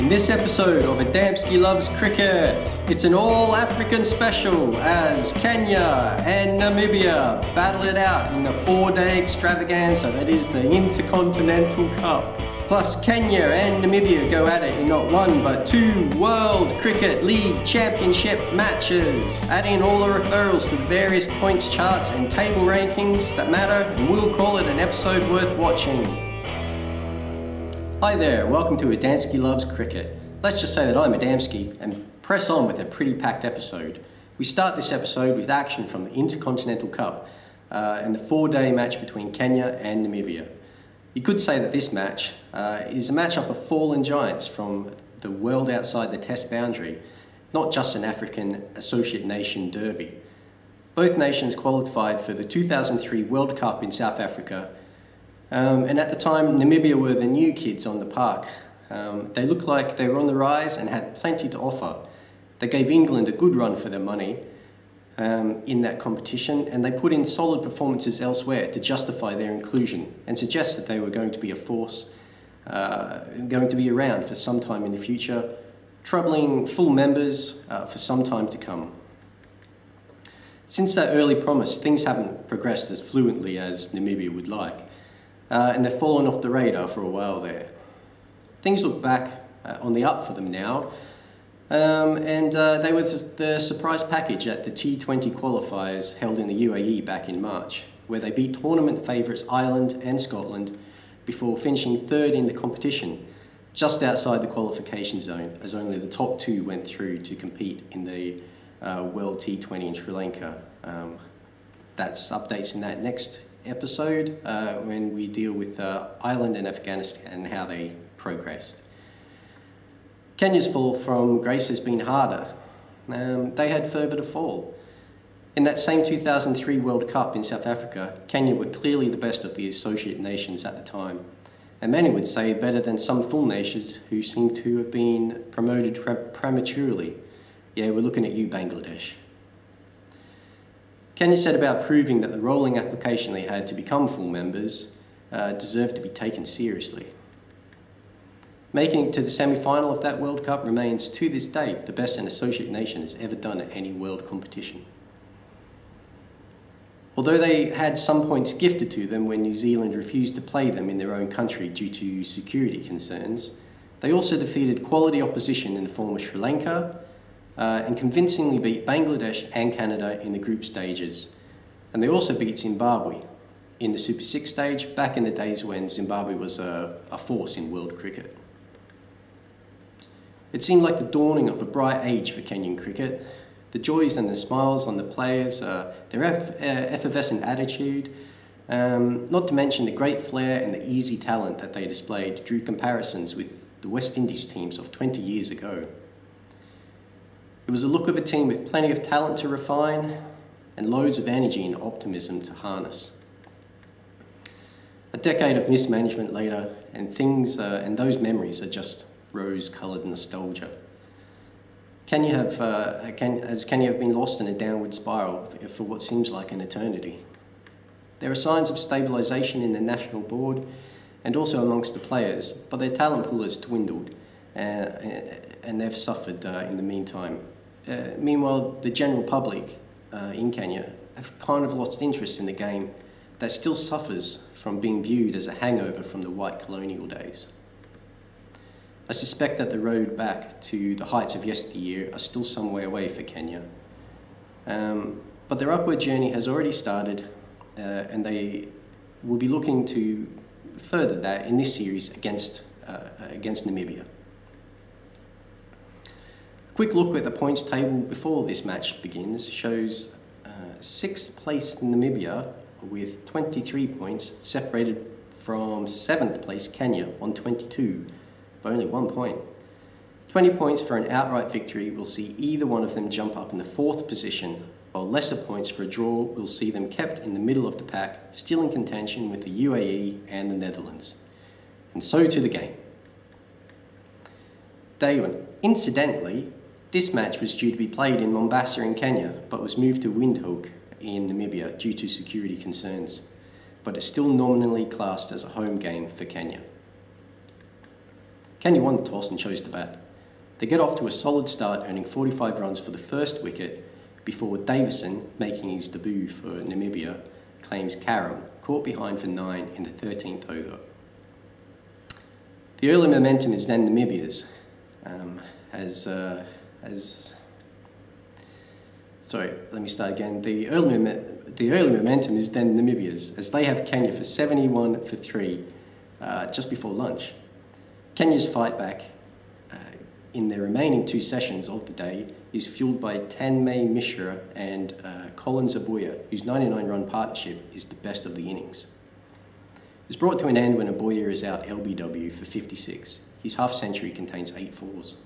In this episode of Adamski Loves Cricket, it's an all-African special as Kenya and Namibia battle it out in the 4-day extravaganza that is the Intercontinental Cup. Plus Kenya and Namibia go at it in not one but 2 World Cricket League Championship matches, adding all the referrals to the various points charts and table rankings that matter, and we'll call it an episode worth watching. Hi there, welcome to Adamski Loves Cricket. Let's just say that I'm Adamski and press on with a pretty packed episode. We start this episode with action from the Intercontinental Cup and the 4-day match between Kenya and Namibia. You could say that this match is a matchup of fallen giants from the world outside the test boundary, not just an African associate nation derby. Both nations qualified for the 2003 World Cup in South Africa. And at the time, Namibia were the new kids on the park. They looked like they were on the rise and had plenty to offer. They gave England a good run for their money in that competition, and they put in solid performances elsewhere to justify their inclusion and suggest that they were going to be a force, going to be around for some time in the future, troubling full members for some time to come. Since that early promise, things haven't progressed as fluently as Namibia would like. And they've fallen off the radar for a while there. Things look back on the up for them now, and they were the surprise package at the T20 qualifiers held in the U.A.E. back in March, where they beat tournament favourites Ireland and Scotland before finishing 3rd in the competition, just outside the qualification zone, as only the top 2 went through to compete in the World T20 in Sri Lanka. That's updates in that next episode when we deal with Ireland and Afghanistan and how they progressed. Kenya's fall from grace has been harder. They had further to fall. In that same 2003 World Cup in South Africa, Kenya were clearly the best of the associate nations at the time, and many would say better than some full nations who seem to have been promoted prematurely. Yeah, we're looking at you, Bangladesh. Kenya set about proving that the rolling application they had to become full members deserved to be taken seriously. Making it to the semi-final of that World Cup remains, to this day, the best an associate nation has ever done at any world competition. Although they had some points gifted to them when New Zealand refused to play them in their own country due to security concerns, they also defeated quality opposition in the form of Sri Lanka, and convincingly beat Bangladesh and Canada in the group stages. And they also beat Zimbabwe in the Super 6 stage, back in the days when Zimbabwe was a force in world cricket. It seemed like the dawning of a bright age for Kenyan cricket. The joys and the smiles on the players, their effervescent attitude, not to mention the great flair and the easy talent that they displayed, drew comparisons with the West Indies teams of 20 years ago. It was a look of a team with plenty of talent to refine and loads of energy and optimism to harness. A decade of mismanagement later, and those memories are just rose-coloured nostalgia. Kenya have been lost in a downward spiral for what seems like an eternity. There are signs of stabilisation in the national board and also amongst the players, but their talent pool has dwindled and they've suffered in the meantime. Meanwhile, the general public in Kenya have kind of lost interest in the game that still suffers from being viewed as a hangover from the white colonial days. I suspect that the road back to the heights of yesteryear are still some way away for Kenya. But their upward journey has already started, and they will be looking to further that in this series against Namibia. Quick look at the points table before this match begins shows 6th place Namibia with 23 points, separated from 7th place Kenya on 22, but only 1 point. 20 points for an outright victory will see either one of them jump up in the 4th position, while lesser points for a draw will see them kept in the middle of the pack, still in contention with the U.A.E. and the Netherlands. And so to the game. Day 1. Incidentally, this match was due to be played in Mombasa in Kenya, but was moved to Windhoek in Namibia due to security concerns, but it's still nominally classed as a home game for Kenya. Kenya won the toss and chose to bat. They get off to a solid start, earning 45 runs for the first wicket before Davison, making his debut for Namibia, claims Karam, caught behind for 9 in the 13th over. The early momentum is then Namibia's, The early momentum is then Namibia's, as they have Kenya for 71 for 3 just before lunch. Kenya's fight back in their remaining 2 sessions of the day is fueled by Tanmay Mishra and Colin Zabuya, whose 99-run partnership is the best of the innings. It's brought to an end when Abuya is out LBW for 56. His half-century contains 8 fours.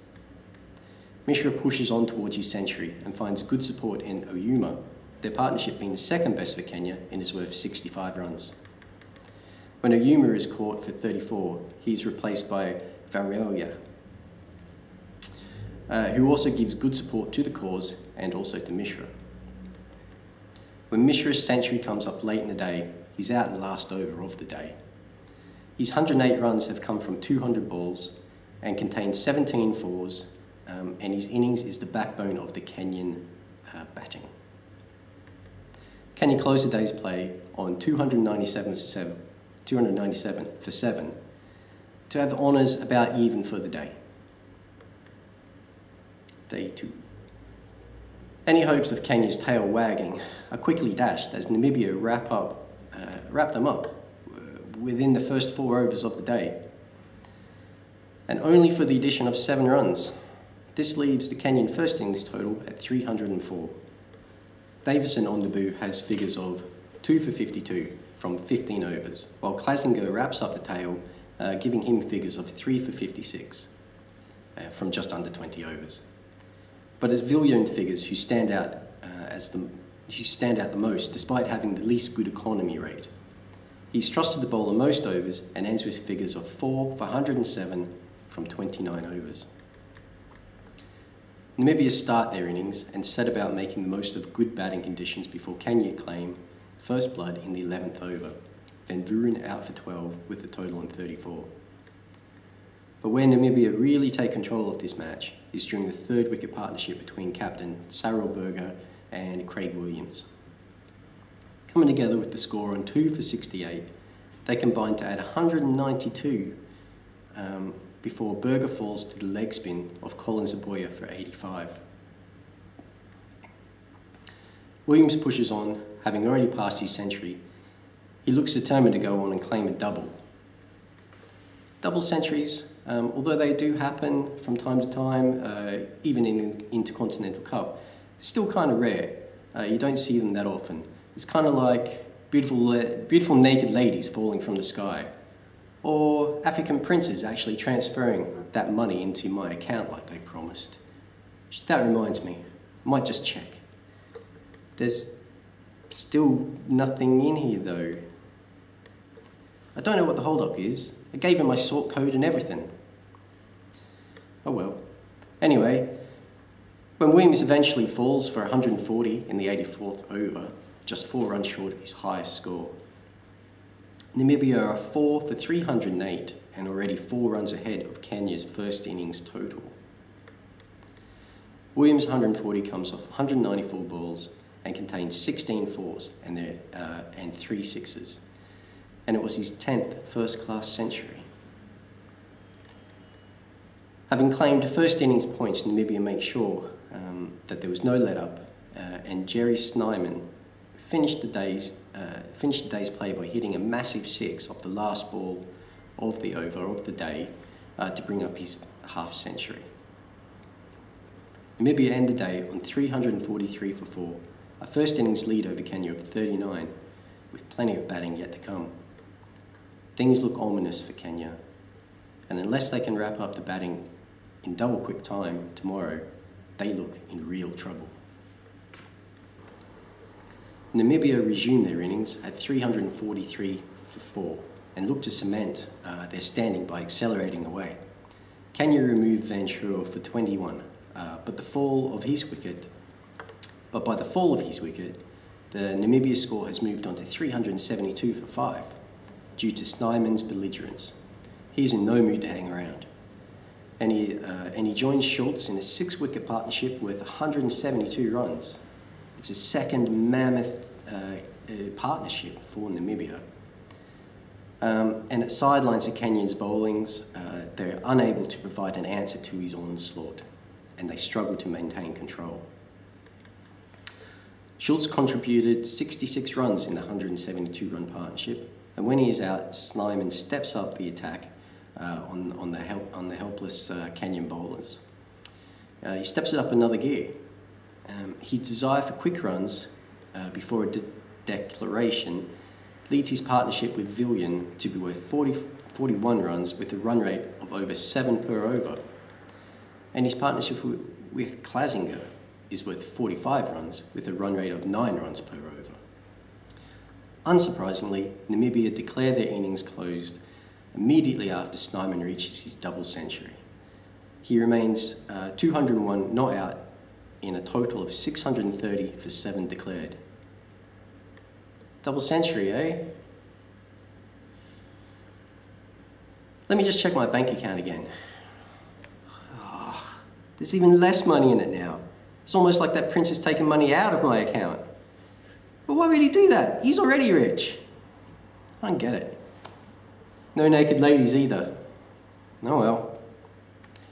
Mishra pushes on towards his century and finds good support in Oyuma, their partnership being the second best for Kenya and is worth 65 runs. When Oyuma is caught for 34, he is replaced by Varelia, who also gives good support to the cause and also to Mishra. When Mishra's century comes up late in the day, he's out in the last over of the day. His 108 runs have come from 200 balls and contain 17 fours, and his innings is the backbone of the Kenyan batting. Kenya closed the day's play on 297 for 7 to have honours about even for the day. Day 2. Any hopes of Kenya's tail wagging are quickly dashed as Namibia wrap them up within the first 4 overs of the day, and only for the addition of 7 runs. This leaves the Kenyan first innings total at 304. Davison on debut has figures of 2 for 52 from 15 overs, while Klasinger wraps up the tail, giving him figures of 3 for 56 from just under 20 overs. But it's Viljoen's figures who stand out the most, despite having the least good economy rate. He's trusted the bowler most overs and ends with figures of 4 for 107 from 29 overs. Namibia start their innings and set about making the most of good batting conditions before Kenya claim first blood in the 11th over, Van Vuren out for 12 with the total on 34. But where Namibia really take control of this match is during the 3rd wicket partnership between captain Cyril Berger and Craig Williams. Coming together with the score on 2 for 68, they combine to add 192 before Berger falls to the leg spin of Colin Zabuya for 85. Williams pushes on, having already passed his century. He looks determined to go on and claim a double. Double centuries, although they do happen from time to time, even in the Intercontinental Cup, still kind of rare. You don't see them that often. It's kind of like beautiful naked ladies falling from the sky, or African princes actually transferring that money into my account like they promised. That reminds me, I might just check. There's still nothing in here though. I don't know what the hold-up is. I gave him my sort code and everything. Oh well. Anyway, when Williams eventually falls for 140 in the 84th over, just 4 runs short of his highest score, Namibia are 4 for 308 and already 4 runs ahead of Kenya's first innings total. Williams' 140 comes off 194 balls and contains 16 fours and 3 sixes. And it was his 10th first-class century. Having claimed first innings points, Namibia makes sure that there was no let-up, and Jerry Snyman finished the day's play by hitting a massive 6 off the last ball of the over of the day to bring up his half-century. Namibia end the day on 343 for 4, a first innings lead over Kenya of 39, with plenty of batting yet to come. Things look ominous for Kenya, and unless they can wrap up the batting in double quick time tomorrow, they look in real trouble. Namibia resume their innings at 343 for 4 and look to cement their standing by accelerating away. Kenya removed Van Schur for 21, but by the fall of his wicket, the Namibia score has moved on to 372 for 5 due to Snyman's belligerence. He's in no mood to hang around. and he joins Schultz in a 6-wicket partnership worth 172 runs. It's a second mammoth partnership for Namibia. And it sidelines the Kenyans' bowlings. They're unable to provide an answer to his onslaught, and they struggle to maintain control. Schultz contributed 66 runs in the 172-run partnership, and when he is out, Snyman steps up the attack on the helpless Kenyan bowlers. He steps it up another gear. His desire for quick runs before a declaration leads his partnership with Villian to be worth 41 runs with a run rate of over 7 per over. And his partnership with Klasinger is worth 45 runs with a run rate of 9 runs per over. Unsurprisingly, Namibia declare their innings closed immediately after Snyman reaches his double century. He remains 201 not out in a total of 630 for 7 declared. Double century, eh? Let me just check my bank account again. Oh, there's even less money in it now. It's almost like that prince has taken money out of my account. But why would he do that? He's already rich. I don't get it. No naked ladies either. Oh well.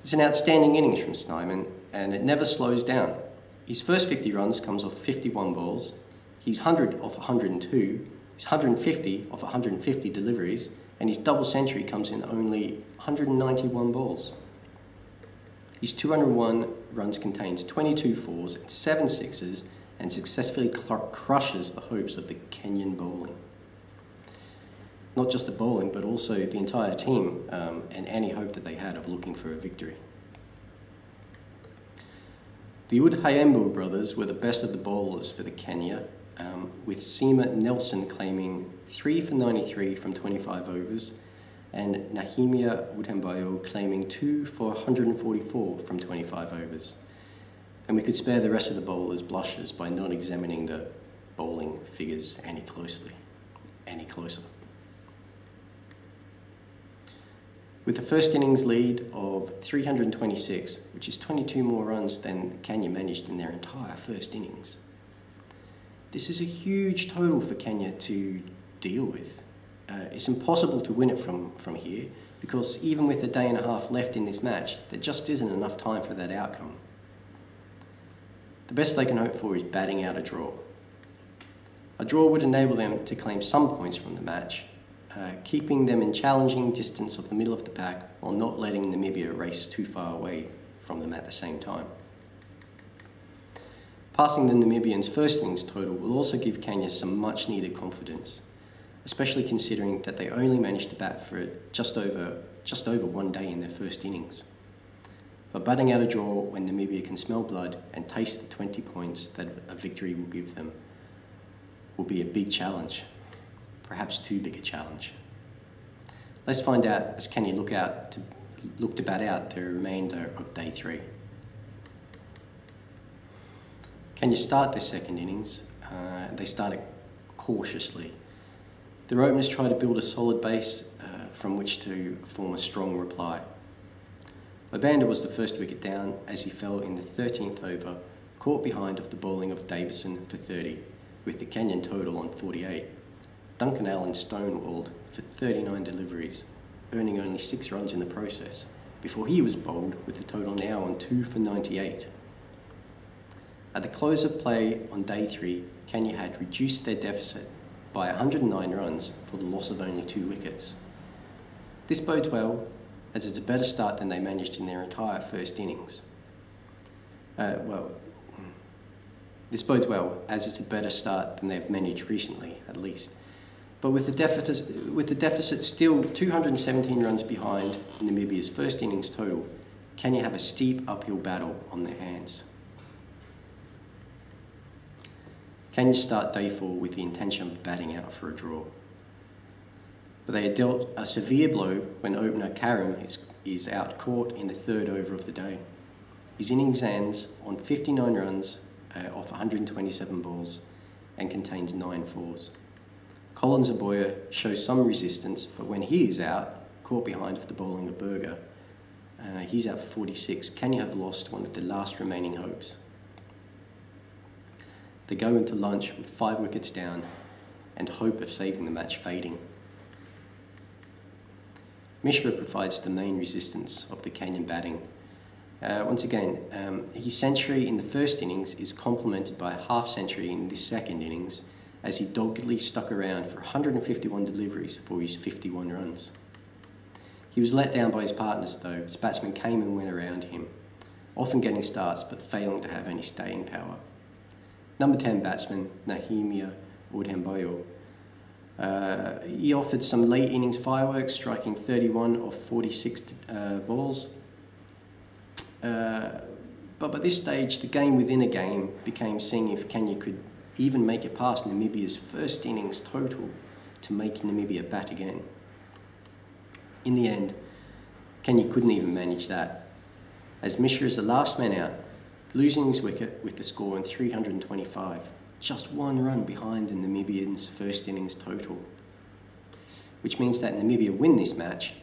It's an outstanding innings from Snyman, and it never slows down. His first 50 runs comes off 51 balls. He's 100 off 102. He's 150 off 150 deliveries, and his double century comes in only 191 balls. His 201 runs contains 22 fours and 7 sixes, and successfully crushes the hopes of the Kenyan bowling. Not just the bowling, but also the entire team and any hope that they had of looking for a victory. The U.A.E brothers were the best of the bowlers for the Kenya, with Seema Nelson claiming 3 for 93 from 25 overs, and Nahimia Udembayo claiming 2 for 144 from 25 overs. And we could spare the rest of the bowlers' blushes by not examining the bowling figures any closer. With the first innings lead of 326, which is 22 more runs than Kenya managed in their entire first innings. This is a huge total for Kenya to deal with. It's impossible to win it from here, because even with a day and a half left in this match, there just isn't enough time for that outcome. The best they can hope for is batting out a draw. A draw would enable them to claim some points from the match, keeping them in challenging distance of the middle of the pack while not letting Namibia race too far away from them at the same time. Passing the Namibians' first innings total will also give Kenya some much needed confidence, especially considering that they only managed to bat for just over 1 day in their first innings. But batting out a draw when Namibia can smell blood and taste the 20 points that a victory will give them will be a big challenge, perhaps too big a challenge. Let's find out as Kenya look to bat out the remainder of day 3. Kenya start their second innings. They start it cautiously. Their openers try to build a solid base from which to form a strong reply. Lobanda was the first wicket down as he fell in the 13th over, caught behind of the bowling of Davison for 30, with the Kenyan total on 48. Duncan Allen stonewalled for 39 deliveries, earning only 6 runs in the process, before he was bowled with the total now on 2 for 98. At the close of play on day 3, Kenya had reduced their deficit by 109 runs for the loss of only 2 wickets. This bodes well, as it's a better start than they managed in their entire first innings. This bodes well, as it's a better start than they've managed recently, at least. But with the deficit still 217 runs behind Namibia's first innings total, Kenya have a steep uphill battle on their hands. Kenya start day 4 with the intention of batting out for a draw. But they are dealt a severe blow when opener Karim is out caught in the 3rd over of the day. His innings ends on 59 runs off 127 balls and contains 9 fours. Collins Aboya shows some resistance, but when he is out, caught behind of the bowling of Berger, He's out 46. Kenya have lost one of their last remaining hopes. They go into lunch with 5 wickets down and hope of saving the match fading. Mishra provides the main resistance of the Kenyan batting. Once again, his century in the first innings is complemented by a half-century in this second innings, as he doggedly stuck around for 151 deliveries for his 51 runs. He was let down by his partners though, as batsmen came and went around him, often getting starts but failing to have any staying power. Number 10 batsman, Namibia Udembayo, he offered some late innings fireworks, striking 31 of 46 balls. But by this stage, the game within a game became seeing if Kenya could even make it past Namibia's first innings total to make Namibia bat again. In the end, Kenya couldn't even manage that, as Mishra is the last man out, losing his wicket with the score in 325, just 1 run behind the Namibians' first innings total, which means that Namibia win this match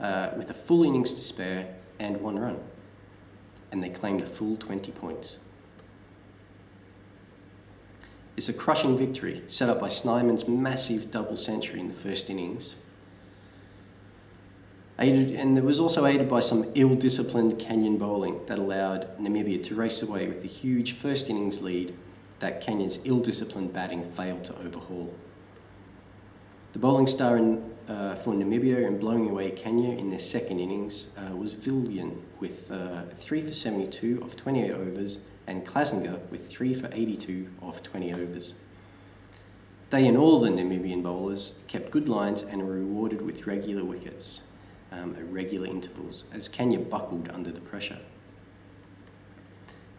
with a full innings to spare and 1 run, and they claim the full 20 points. It's a crushing victory set up by Snyman's massive double century in the first innings, and it was also aided by some ill-disciplined Kenyan bowling that allowed Namibia to race away with the huge first innings lead that Kenya's ill-disciplined batting failed to overhaul. The bowling star for Namibia in blowing away Kenya in their second innings was Villian with 3 for 72 of 28 overs, and Klassinger with 3 for 82 of 20 overs. They and all the Namibian bowlers kept good lines and were rewarded with regular wickets at regular intervals as Kenya buckled under the pressure.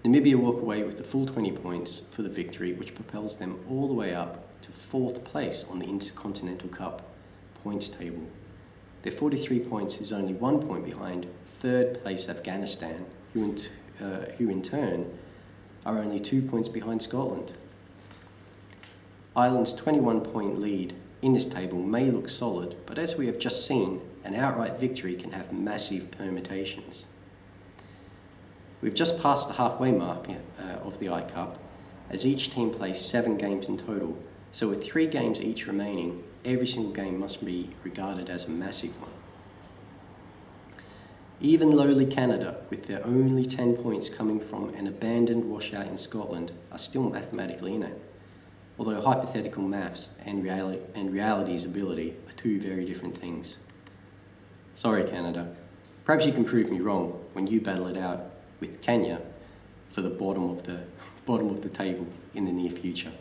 Namibia walk away with the full 20 points for the victory, which propels them all the way up to 4th place on the Intercontinental Cup points table. Their 43 points is only 1 point behind 3rd place Afghanistan, who in turn are only 2 points behind Scotland. Ireland's 21-point lead in this table may look solid, but as we have just seen, an outright victory can have massive permutations. We've just passed the halfway mark of the U.A.E Cup, as each team plays 7 games in total, so with 3 games each remaining, every single game must be regarded as a massive one. Even lowly Canada, with their only 10 points coming from an abandoned washout in Scotland, are still mathematically in it, although hypothetical maths and reality's ability are 2 very different things. Sorry Canada, perhaps you can prove me wrong when you battle it out with Kenya for the bottom of the table in the near future.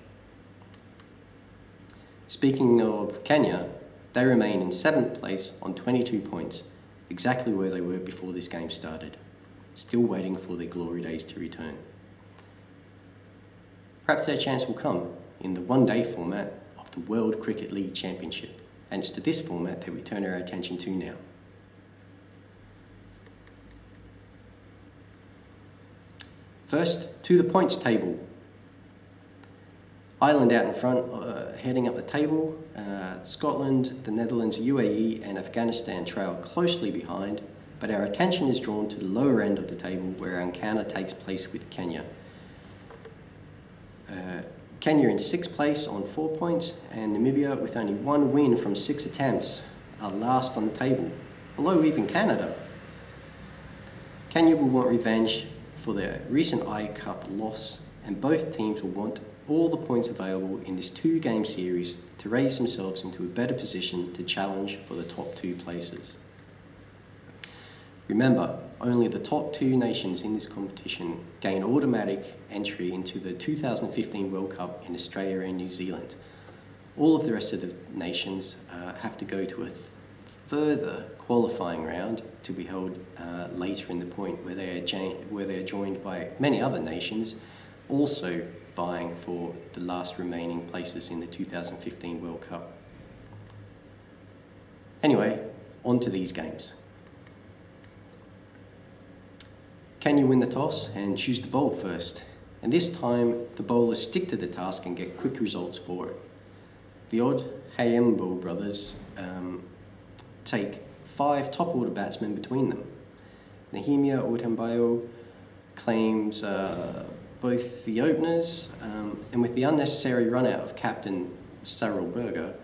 Speaking of Kenya, they remain in 7th place on 22 points, exactly where they were before this game started, still waiting for their glory days to return. Perhaps their chance will come in the one-day format of the World Cricket League Championship, and it's to this format that we turn our attention to now. First, to the points table. Ireland out in front, heading up the table. Scotland, the Netherlands, U.A.E and Afghanistan trail closely behind, but our attention is drawn to the lower end of the table where our encounter takes place with Kenya. Kenya in 6th place on 4 points, and Namibia, with only 1 win from 6 attempts, are last on the table, below even Canada. Kenya will want revenge for their recent U.A.E Cup loss, and both teams will want all the points available in this 2-game series to raise themselves into a better position to challenge for the top 2 places. Remember, only the top 2 nations in this competition gain automatic entry into the 2015 World Cup in Australia and New Zealand. All of the rest of the nations have to go to a further qualifying round to be held later in the point, where they are joined by many other nations also vying for the last remaining places in the 2015 World Cup. Anyway, on to these games. Kenya win the toss and choose to bowl first, and this time the bowlers stick to the task and get quick results for it. The odd Hayembo brothers take 5 top order batsmen between them. Nehemia Otembayo claims both the openers, and with the unnecessary run out of captain Cyril Berger,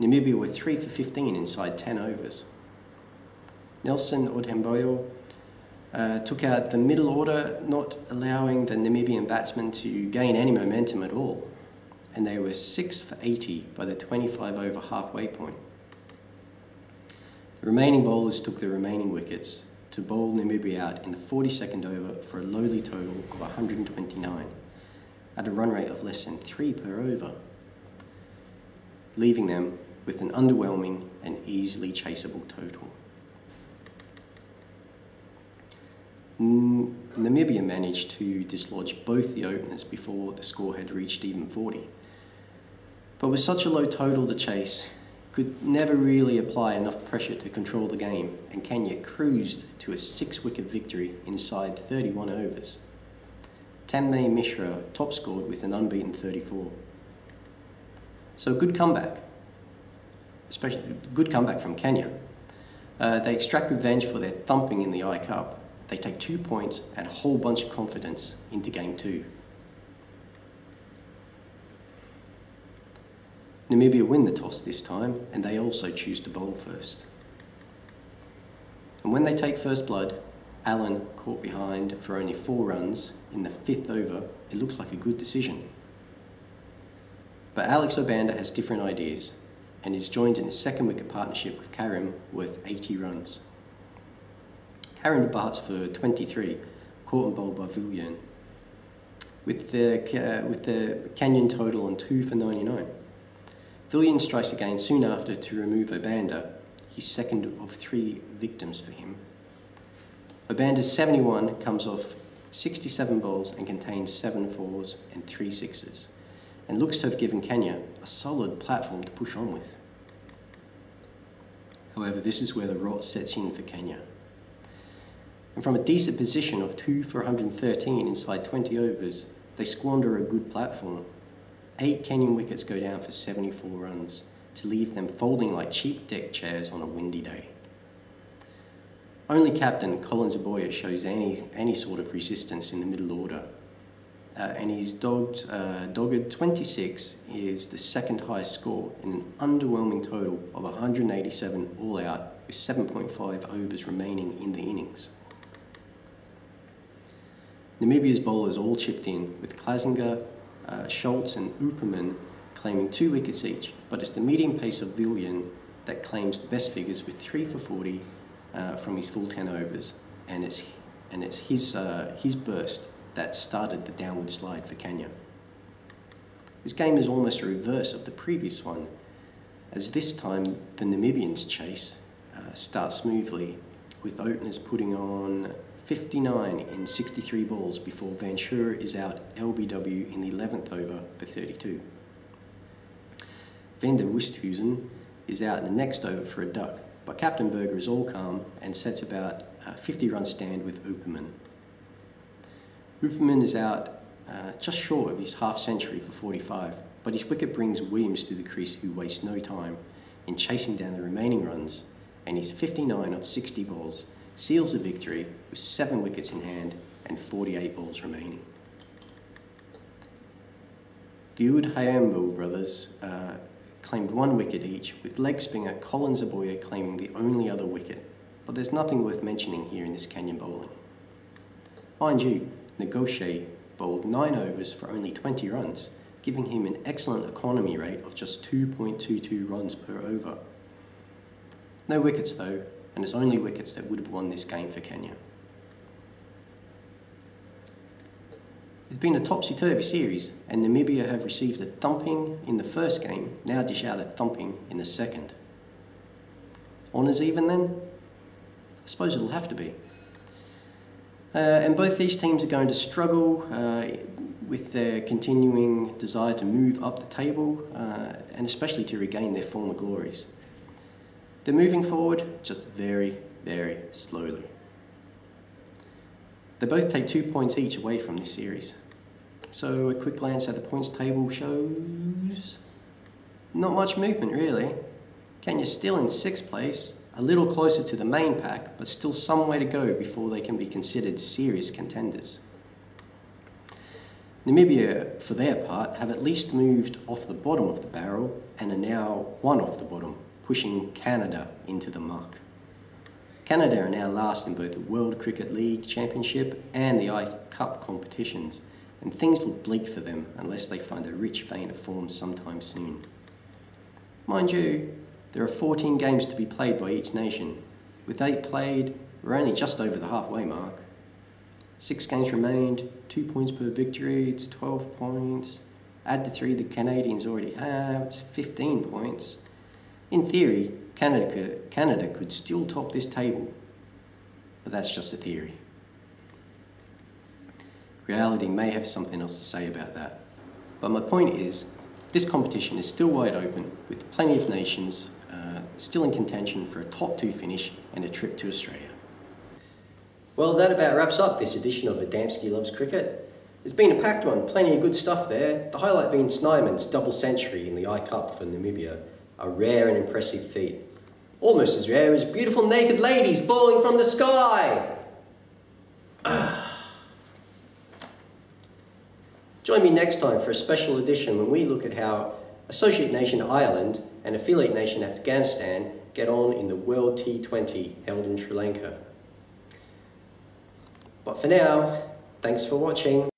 Namibia were 3 for 15 inside 10 overs. Nelson Otembayo took out the middle order, not allowing the Namibian batsmen to gain any momentum at all, and they were 6 for 80 by the 25 over halfway point. The remaining bowlers took the remaining wickets to bowl Namibia out in the 42nd over for a lowly total of 129 at a run rate of less than 3 per over, leaving them with an underwhelming and easily chaseable total. Namibia managed to dislodge both the openers before the score had reached even 40. But with such a low total to chase, could never really apply enough pressure to control the game, and Kenya cruised to a 6-wicket victory inside 31 overs. Tammane Mishra top scored with an unbeaten 34. So good comeback, especially good comeback from Kenya. They extract revenge for their thumping in the U.A.E Cup. They take 2 points and a whole bunch of confidence into Game 2. Namibia win the toss this time, and they also choose to bowl first. And when they take first blood, Allen caught behind for only 4 runs in the 5th over. It looks like a good decision. But Alex Obanda has different ideas and is joined in a 2nd-wicket partnership with Karim worth 80 runs. Karim departs for 23, caught and bowled by Villian, with the Kenyan total on 2 for 99. Villian strikes again soon after to remove Obanda, his 2nd of 3 victims for him. Obanda's 71 comes off 67 balls and contains 7 fours and 3 sixes, and looks to have given Kenya a solid platform to push on with. However, this is where the rot sets in for Kenya. And from a decent position of 2 for 113 inside 20 overs, they squander a good platform. 8 Kenyan wickets go down for 74 runs, to leave them folding like cheap deck chairs on a windy day. Only captain Colin Zaboya shows any sort of resistance in the middle order, and his dogged 26 is the 2nd highest score in an underwhelming total of 187 all out with 7.5 overs remaining in the innings. Namibia's bowlers all chipped in, with Klasinger, Schultz and Uperman claiming 2 wickets each, but it's the medium pace of Villian that claims the best figures with 3 for 40 from his full 10 overs, and it's his burst that started the downward slide for Kenya. This game is almost a reverse of the previous one, as this time the Namibians' chase starts smoothly, with openers putting on 59 in 63 balls before Ventura is out LBW in the 11th over for 32. Van der Westhuizen is out in the next over for a duck, but Captain Berger is all calm and sets about a 50-run stand with Uperman. Uperman is out just short of his half-century for 45, but his wicket brings Williams to the crease, who wastes no time in chasing down the remaining runs, and his 59 of 60 balls seals the victory with 7 wickets in hand and 48 balls remaining. The Hayambo brothers claimed 1 wicket each, with leg spinner Colin Zaboya claiming the only other wicket, but there's nothing worth mentioning here in this Kenyan bowling. Mind you, Negotiate bowled 9 overs for only 20 runs, giving him an excellent economy rate of just 2.22 runs per over. No wickets though, and it's only wickets that would have won this game for Kenya. It's been a topsy-turvy series, and Namibia have received a thumping in the first game, now dish out a thumping in the second. Honours even then? I suppose it'll have to be. And both these teams are going to struggle with their continuing desire to move up the table, and especially to regain their former glories. They're moving forward just very, very slowly. They both take 2 points each away from this series. So a quick glance at the points table shows not much movement really. Kenya's still in 6th place, a little closer to the main pack, but still some way to go before they can be considered serious contenders. Namibia, for their part, have at least moved off the bottom of the barrel and are now one off the bottom, pushing Canada into the muck. Canada are now last in both the World Cricket League Championship and the U.A.E Cup competitions, and things look bleak for them unless they find a rich vein of form sometime soon. Mind you, there are 14 games to be played by each nation. With 8 played, we're only just over the halfway mark. 6 games remained, 2 points per victory, it's 12 points. Add the 3 the Canadians already have, it's 15 points. In theory, Canada could still top this table, but that's just a theory. Reality may have something else to say about that. But my point is, this competition is still wide open, with plenty of nations still in contention for a top 2 finish and a trip to Australia. Well, that about wraps up this edition of Adamski Loves Cricket. It's been a packed one, plenty of good stuff there. The highlight being Snyman's double century in the U.A.E Cup for Namibia, a rare and impressive feat. Almost as rare as beautiful naked ladies falling from the sky. Join me next time for a special edition when we look at how associate nation Ireland and affiliate nation Afghanistan get on in the World T20 held in Sri Lanka. But for now, thanks for watching.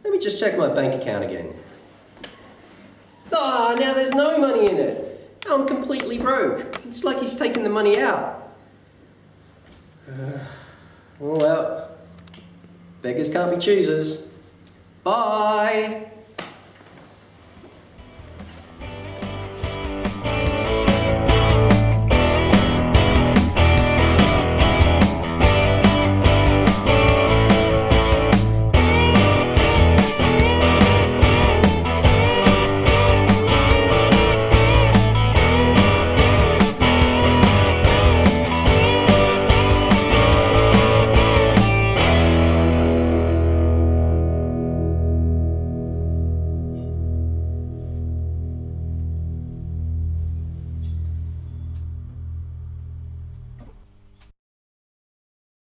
Let me just check my bank account again. Ah, now there's no money in it. I'm completely broke. It's like he's taken the money out. Well, beggars can't be choosers. Bye!